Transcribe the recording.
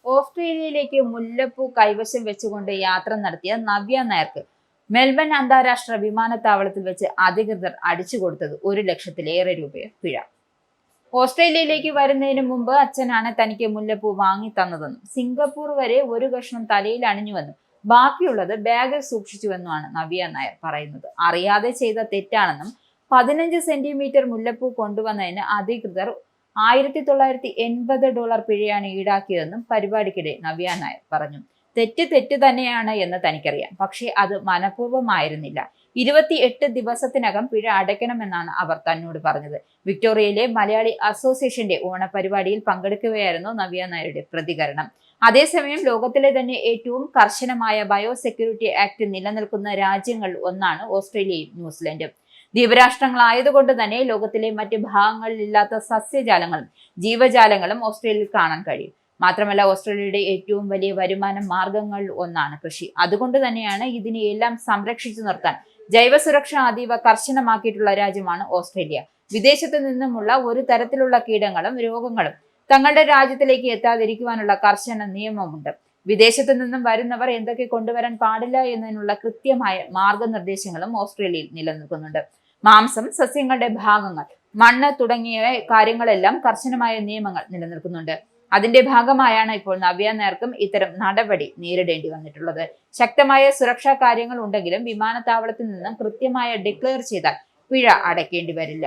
ഓസ്ട്രേലിയയിലേക്ക് മുല്ലപ്പൂ കൈവശം വെച്ചുകൊണ്ട് യാത്ര നടത്തിയ നവ്യ നായർക്ക് മെൽബൺ അന്താരാഷ്ട്ര വിമാനത്താവളത്തിൽ വെച്ച് അധികൃതർ അടിച്ചുകൊടുത്തത് 1,00,000-ലേറെ രൂപ പിഴ. ഓസ്ട്രേലിയയിലേക്ക് വരുന്നതിന് മുമ്പ് അച്ഛനാണ് തനിക്ക് മുല്ലപ്പൂ വാങ്ങി തന്നതെന്നും സിംഗപ്പൂർ വരെ ഒരു കഷ്ണം തലയിൽ അണിഞ്ഞുവെന്നും ബാക്കിയുള്ളത് ബാഗിൽ സൂക്ഷിച്ചുവെന്നുമാണ് നവ്യ നായർ പറയുന്നത്. അറിയാതെ ചെയ്ത തെറ്റാണെന്നും 15 സെന്റിമീറ്റർ മുല്ലപ്പൂ കൊണ്ടുവന്നതിന് അധികൃതർ $1,980 പിഴയാണ് ഈടാക്കിയതെന്നും പരിപാടിക്കിടെ നവ്യ നായർ പറഞ്ഞു. തെറ്റ് തന്നെയാണ് എന്ന് തനിക്കറിയാം, പക്ഷേ അത് മനഃപൂർവ്വമായിരുന്നില്ല. 28 ദിവസത്തിനകം പിഴ അടയ്ക്കണമെന്നാണ് അവർ തന്നോട് പറഞ്ഞത്. വിക്ടോറിയയിലെ മലയാളി അസോസിയേഷന്റെ ഓണപരിപാടിയിൽ പങ്കെടുക്കുകയായിരുന്നു നവ്യ നായരുടെ പ്രതികരണം. അതേസമയം ലോകത്തിലെ തന്നെ ഏറ്റവും കർശനമായ ബയോസെക്യൂരിറ്റി ആക്ട് നിലനിൽക്കുന്ന രാജ്യങ്ങളിൽ ഒന്നാണ് ഓസ്ട്രേലിയയും ന്യൂസിലൻഡും. ദ്വീപരാഷ്ട്രങ്ങളായതുകൊണ്ട് തന്നെ ലോകത്തിലെ മറ്റ് ഭാഗങ്ങളിലില്ലാത്ത സസ്യജാലങ്ങളും ജീവജാലങ്ങളും ഓസ്ട്രേലിയയിൽ കാണാൻ കഴിയും. മാത്രമല്ല, ഓസ്ട്രേലിയയുടെ ഏറ്റവും വലിയ വരുമാന മാർഗങ്ങളിൽ ഒന്നാണ് കൃഷി. അതുകൊണ്ട് തന്നെയാണ് ഇതിനെയെല്ലാം സംരക്ഷിച്ചു നിർത്താൻ ജൈവസുരക്ഷ അതീവ കർശനമാക്കിയിട്ടുള്ള രാജ്യമാണ് ഓസ്ട്രേലിയ. വിദേശത്തു നിന്നുമുള്ള ഒരു തരത്തിലുള്ള കീടങ്ങളും രോഗങ്ങളും തങ്ങളുടെ രാജ്യത്തിലേക്ക് എത്താതിരിക്കുവാനുള്ള കർശന നിയമമുണ്ട്. വിദേശത്തു നിന്നും വരുന്നവർ എന്തൊക്കെ കൊണ്ടുവരാൻ പാടില്ല എന്നതിനുള്ള കൃത്യമായ മാർഗനിർദ്ദേശങ്ങളും ഓസ്ട്രേലിയയിൽ നിലനിൽക്കുന്നുണ്ട്. മാംസം, സസ്യങ്ങളുടെ ഭാഗങ്ങൾ, മണ്ണ് തുടങ്ങിയ കാര്യങ്ങളെല്ലാം കർശനമായ നിയമങ്ങൾ നിലനിൽക്കുന്നുണ്ട്. അതിന്റെ ഭാഗമായാണ് ഇപ്പോൾ നവ്യ നായർക്കും ഇത്തരം നടപടി നേരിടേണ്ടി വന്നിട്ടുള്ളത്. ശക്തമായ സുരക്ഷാ കാര്യങ്ങൾ ഉണ്ടെങ്കിലും വിമാനത്താവളത്തിൽ നിന്നും കൃത്യമായ ഡിക്ലെയർ ചെയ്താൽ പിഴ അടയ്ക്കേണ്ടി വരില്ല.